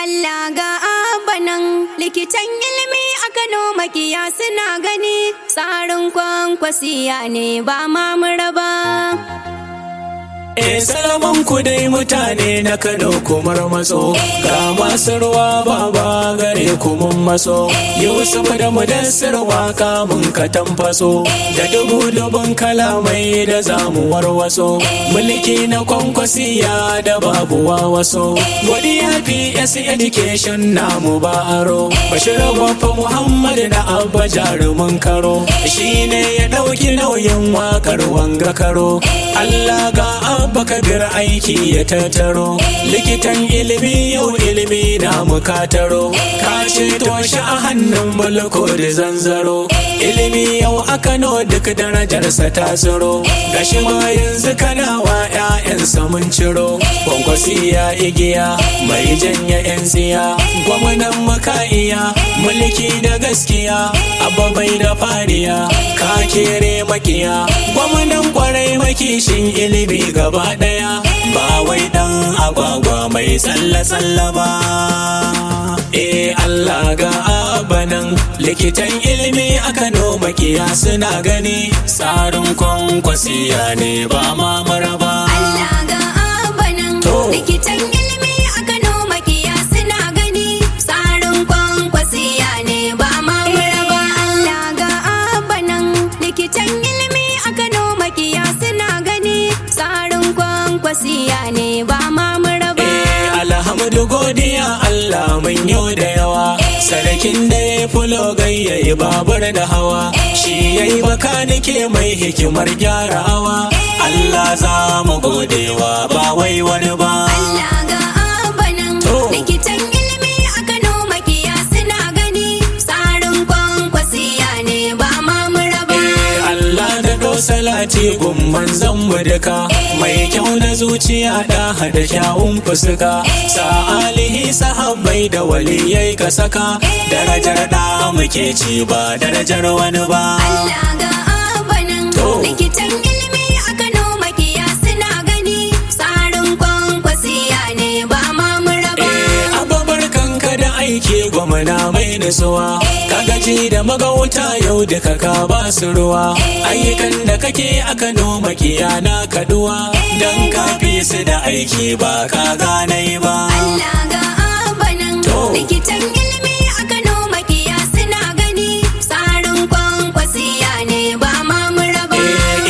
Allah ga Abba nan, likitan ilimi a Kano makiya suna gani, tsarin kwankwasiya ne ba ma mu raba. Salaman ku dai mutane na Kano kumar matso, ga masu ruwa baba gare ku mun maso, Yusuf da Mudassir waka mun ka tamfaso, da dubun kalamai da zamu warwaso, mulki na kwankwasiya da babu wawaso, godiya PS education namu ba aro, Bashir Baffa Muhammad na Abba jarumin karo, shine ya dauki nauyin wakar wanga karo, Allah ga Abba kabir aiki ya tattaro, likitan ilimi yau ilimi na mukataro, ka ceto shi a hannun mulko da zanzaro, ilimi yau a Kano duk darajarsa ta tsiro, gashi ma yanzu kanawa 'ya'yansa mun ciro, kwankwasiya igiya mai janya 'yan tsiya, gwamnan maka'iya mulki da gaskiya, Abba bai da fariya ka kere makiya, gwamnan kwarai makishin ilimi gaba daya, ba wai dan agwagwa mai tsalle-tsalle ba. Allah ga Abba nan, likitan ilimi a Kano makiya suna gani, tsarin kwankwasiya ne ba ma maraba. Allah ga Abba nan, likitan ilimi a Kano makiya suna gani, tsarin kwankwasiya ne ba ma mu raba. Allah ga Abba nan, likitan ilimi a Kano makiya suna gani, tsarin kwankwasiya ne ba ma mu raba. Alhamdu godiya Allah mun yau da yawa, sarakin da ya fulo gayyayi babur da hawa, shi yayi bakanike mai hikimar gyarawa, Allah za mu godewa ba wai wani ba. Allah ga Abba nan, likitan ilimi a Kano makiya suna gani, tsarin kwankwasiya ne ba ma mu raba. Allah da salati gumman zan mu duka, mai kyau na zuciya da hada kyawun fuska, sa alihi sahabbai da waliyai ka saka, darajar da muke ci ba darajar wani ba. Allah ga Abba nan, likitan ilimi a Kano makiya suna gani, tsarin kwankwasiya ne ba ma mu raba. Abba barkanka da aiki gwamna mai nutsuwa, ka gaji da magauta yau duka ka ba su ruwa, ayyukan da kake a Kano makiya na kaduwa, dan ka fi su da aiki ba ka ganai ba. Allah ga Abba nan, likitan ilimi a Kano makiya suna gani, tsarin kwankwasiya ne ba ma mu raba.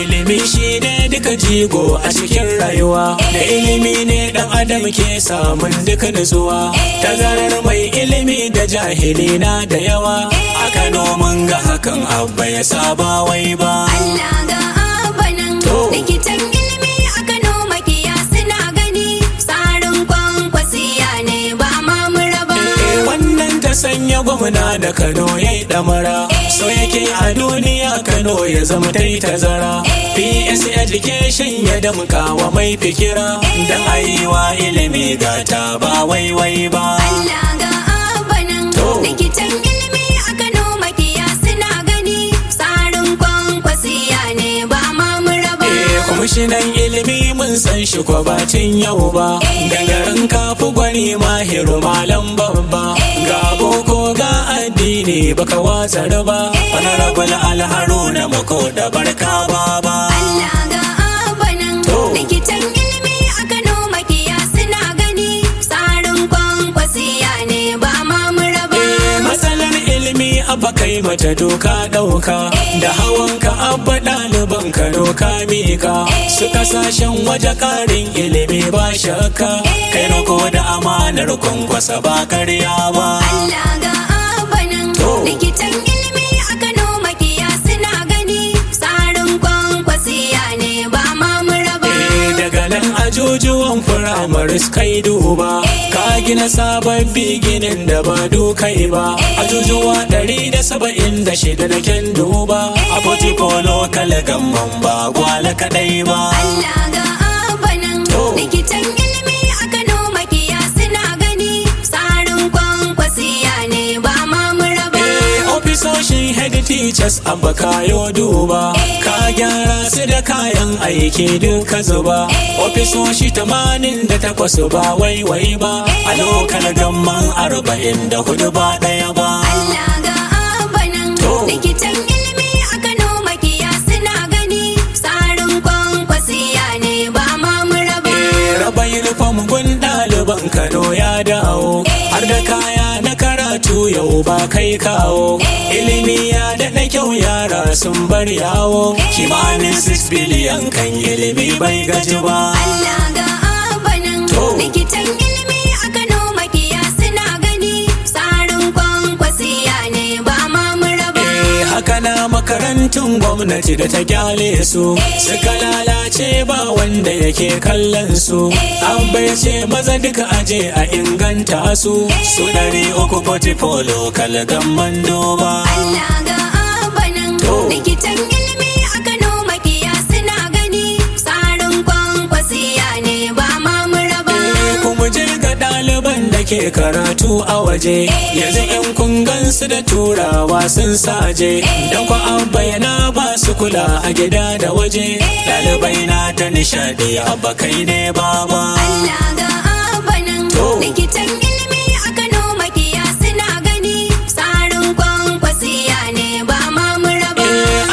Ilimi shi ne duka jigo a cikin rayuwa, da ilimi ne dan adam ke samun duka nutsuwa, tazarar mai ilimi da jahili na da yawa, a Kano mun ga hakan Abba ya saba wai ba. Allah ga Abba nan, likitan ilimi a Kano makiya suna gani, tsarin kwankwasiya ne ba ma mu raba. Wannan ta sanya gwamna da Kano yayi damara, so yake a duniya Kano ya zama tai tazara, PS education ya damka wa mai fikira, dan ayiwa ilimi gata ba wai ba. Allah ga Abba nan, likitan ilimi a Kano makiya suna gani, tsarin kwankwasiya ne ba ma mu raba. Kwamishinan ilimi mun san shi kwabatin yau ba, dangaren kafu gwani mahiru malam babba, ga boko ga addini baka watsar ba, honorable Alharuna mako da barka baba. Allah ga Abba nan, likitan ilimi a Kano makiya suna gani, tsarin kwankwasiya ne ba ma mu raba. Matsalar ilimi Abba kai mata doka dauka, da hawanka Abba ɗaliban ka doka mika, su kasashen waje karin ilimi ba shakka, kai rako da amanar kwankwasa ba karya ba. Allah ga Abba nan, likitan ilimi a Kano makiya suna gani, tsarin kwankwasiya ne ba ma mu raba. Daga nan ajujuwan firamaris kai duba, ka gina sababbi ginin da ba dukai ba, ajujuwa 176 da kyan duba, a Potikolo kala gamban ba gwala kadai ba. Allah ga Abba nan, likitan ilimi a Kano makiya suna gani, tsarin kwankwasiya ne ba ma mu raba. Ofisoshin head teachers abba kayo duba ka gyara su da kayan aiki duka zuba ofisoshi 88 ba waiwai ba a lokal gamman 44 ba ɗaya ba. Allah ga Abba nan likitan ilimi a Kano makiya suna gani tsarin kwankwasiya ne ba ma mu raba. Raba uniform gun ɗaliban Kano ya dawo har da kaya na karatu yau ba kai kawo ilimi ya daɗa kyau yara sun bar yawo kimanin 6 biliyan kan ilimi bai gaji ba. Allah ga Abba nan likitan ilimi a Kano makiya suna gani tsarin kwankwasiya ne ba ma mu raba. Haka na makarantun gwamnati da ta kyale su suka lalace ba wanda yake kallon su Abba ya ce maza duka aje a inganta su 344 lokal gamman doba. Allah ga Abba nan likitan ilimi a Kano makiya suna gani tsarin kwankwasiya ne ba ma mu raba. Kuma je ga ɗaliban da ke karatu a waje yanzu 'yan kungansu da turawa sun saje don ku Abba yana ba su kula a gida da waje ɗalibai na ta nishadi Abba kai ne baba. Allah ga Abba nan likitan ilimi a Kano makiya suna gani tsarin kwankwasiya ne ba ma mu raba.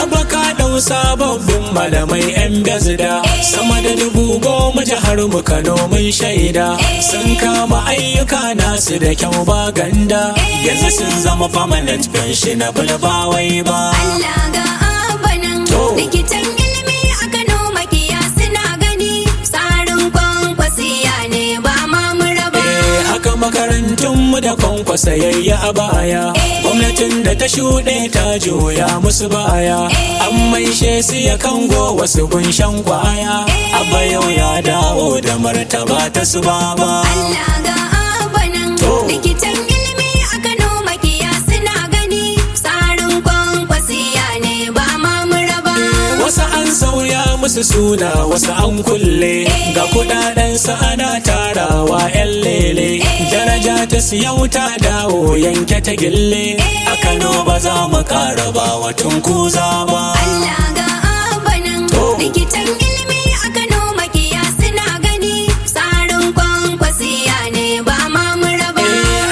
Abba ka ɗau sababbin malamai 'yan bezda sama da 10,000 jihar mu Kano mun shaida sun kama ayyuka nasu da kyau ba ganda yanzu sun zama permanent pensionable ba wai ba. Allah ga Abba nan likitan ilimi a Kano makiya suna gani tsarin kwankwasiya ne ba ma mu raba. Haka makarantunmu da kwankwasa yayya a baya gwamnatin da ta shuɗe ta juya musu baya an maishe su ya kango wasu gunshan kwaya Abba yau ya dawo da martaba ta su baba. Allah ga Abba nan likitan ilimi a Kano makiya suna gani tsarin kwankwasiya ne ba ma mu raba. Wasu an sauya musu suna wasu an kulle ga kudaden su ana tarawa 'yan lele daraja ta siyau ta dawo yanke ta gille a Kano ba za mu ƙara ba watan kuza ba. Allah ga Abba nan likitan ilimi a Kano makiya suna gani tsarin kwankwasiya ne ba ma mu raba.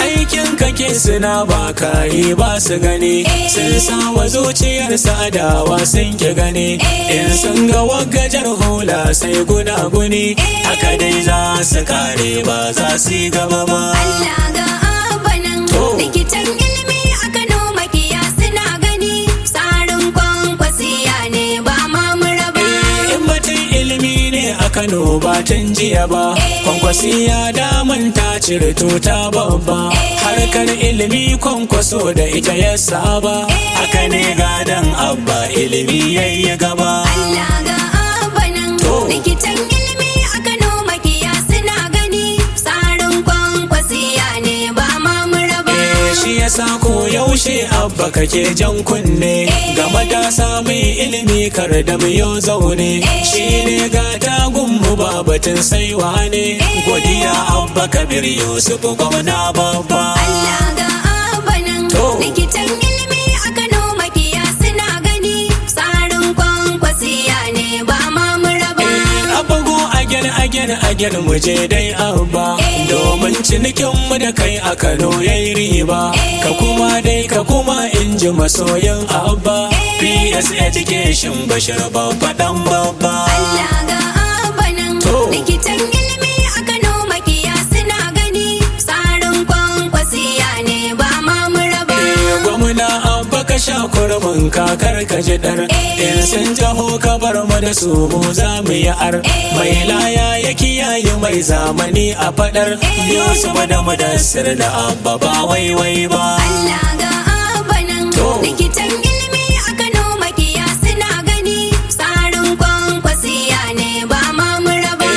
Aikin kake suna ba kayi ba su gani sun sawa zuciyarsa adawa sun ki gani in sun ga waggajar hula sai gunaguni haka dai za su kare ba za su yi gaba ba. Allah ga Abba nan likitan ilimi a Kano makiya suna gani tsarin kwankwasiya ne ba ma mu raba. In batun ilimi ne a Kano ba tun jiya ba kwankwasiya daman ta cire tuta babba harkar ilimi kwankwaso da ita ya saba haka ne gadan Abba ilimi yayi gaba. Allah ga Abba nan likitan ilimi a Kano makiya suna gani tsarin kwankwasiya ne ba ma mu raba. Shi yasa ko yaushe Abba kake jan kunne ga matasa mai ilimi kar da mu yau zaune shi ne gata gunmu ba batun saiwa ne godiya Abba Kabir Yusuf gwamna babba. Allah ga Abba nan likitan ilimi a Kano makiya suna gani tsarin kwankwasiya ne ba ma mu raba. Abba go again mu je dai Abba domin cinikin mu da kai a Kano yayi riba ka kuma dai ka kuma inji masoyin Abba PS Education Bashir babba dan babba. Allah ga Abba nan likitan ilimi a Kano makiya suna gani tsarin kwankwasiya ne ba ma mu raba. Gwamna Abba ka sha kurmin kakar ka jidar in sun taho ka bar mu da su mu za mu yi ar mai laya ya kiyaye mai zamani a fadar Yusuf da Mudassir da Abba ba waiwai ba. Allah ga Abba nan likitan ilimi a Kano makiya suna gani tsarin kwankwasiya ne ba ma mu raba.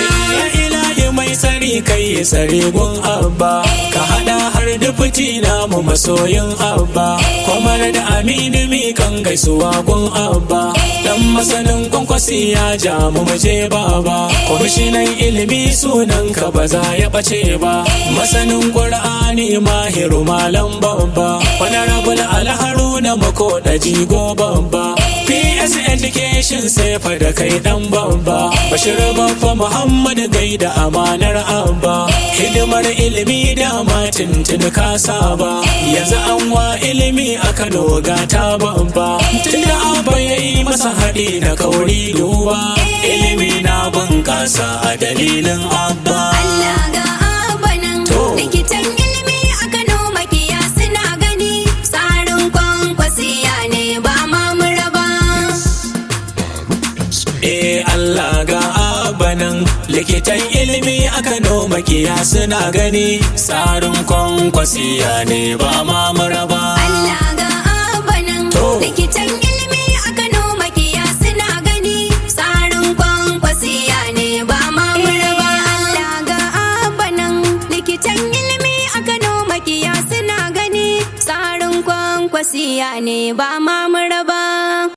Ilahi mai tsari kai tsare gun Abba ka hada har dufuti namu masoyin Abba kwamar da Aminu mi kan gaisuwa gun Abba dan masanin kwankwasi ya ja mu muje baba kwamishinan ilimi sunan ka ba za ya bace ba masanin Qur'ani mahiru malam babba honorable Alharuna makoda jigo babba PS education sai fa da kai dan babba Bashir babba Muhammad gaida amanar Abba hidimar ilimi da matintin ka saba yanzu an wa ilimi a Kano gata babba tunda Abba yayi masa haɗi da kauri duba ilimi na bunƙasa a dalilin Abba Allah ga Abba nan likitan ilimi a Kano makiya suna gani tsarin kwankwasiya ne ba ma muraba Allah ga Abba nan likitan ilimi a Kano makiya suna gani tsarin kwankwasiya ne ba ma muraba Allah ga Abba nan likitan ilimi a Kano makiya suna gani tsarin kwankwasiya ne ba ma muraba Allah ga Abba nan likitan ilimi a Kano makiya suna gani tsarin kwankwasiya ne ba ma muraba